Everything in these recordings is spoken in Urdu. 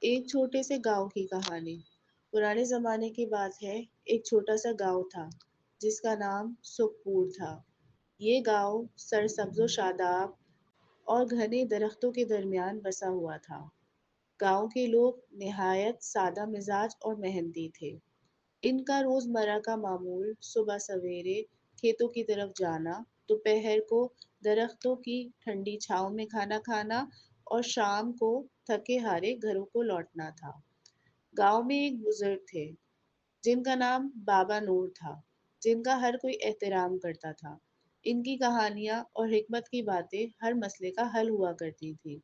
ایک چھوٹے سے گاؤں کی کہانی۔ پرانے زمانے کی بات ہے، ایک چھوٹا سا گاؤں تھا جس کا نام سکھپور تھا۔ یہ گاؤں سرسبز و شاداب اور گھنے درختوں کے درمیان بسا ہوا تھا۔ گاؤں کے لوگ نہایت سادہ مزاج اور محنتی تھے۔ ان کا روزمرہ کا معمول صبح سویرے کھیتوں کی طرف جانا، دوپہر کو درختوں کی ٹھنڈی چھاؤں میں کھانا کھانا اور شام کو تھکے ہارے گھروں کو لوٹنا تھا۔ گاؤں میں ایک بزرگ تھے جن کا نام بابا نور تھا، جن کا ہر کوئی احترام کرتا تھا۔ ان کی کہانیاں اور حکمت کی باتیں ہر مسئلے کا حل ہوا کرتی تھی۔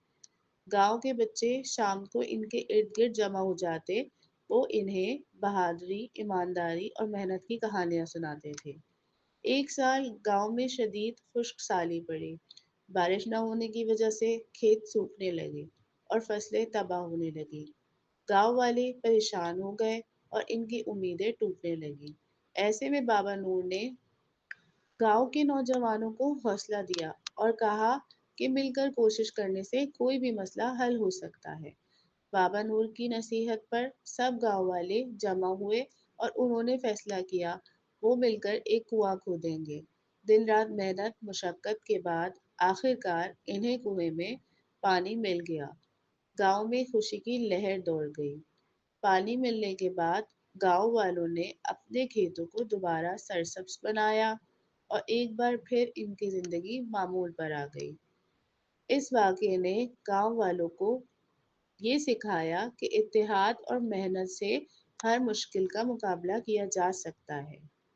گاؤں کے بچے شام کو ان کے ارد گرد جمع ہو جاتے، وہ انہیں بہادری، ایمانداری اور محنت کی کہانیاں سناتے تھے۔ ایک سال گاؤں میں شدید خشک سالی پڑی۔ بارش نہ ہونے کی وجہ سے کھیت سوکھنے لگے اور فصلیں تباہ ہونے لگی۔ گاؤں والے پریشان ہو گئے اور ان کی امیدیں ٹوٹنے لگیں۔ ایسے میں بابا نور نے گاؤں کے نوجوانوں کو حوصلہ دیا اور کہا کہ مل کر کوشش کرنے سے کوئی بھی مسئلہ حل ہو سکتا ہے۔ بابا نور کی نصیحت پر سب گاؤں والے جمع ہوئے اور انہوں نے فیصلہ کیا وہ مل کر ایک کنواں کھودیں گے۔ دن رات محنت مشقت کے بعد آخر کار انہیں کنویں میں پانی مل گیا۔ گاؤں میں خوشی کی لہر دوڑ گئی۔ پانی ملنے کے بعد گاؤں والوں نے اپنے کھیتوں کو دوبارہ سرسبز بنایا اور ایک بار پھر ان کی زندگی معمول پر آ گئی۔ اس واقعے نے گاؤں والوں کو یہ سکھایا کہ اتحاد اور محنت سے ہر مشکل کا مقابلہ کیا جا سکتا ہے۔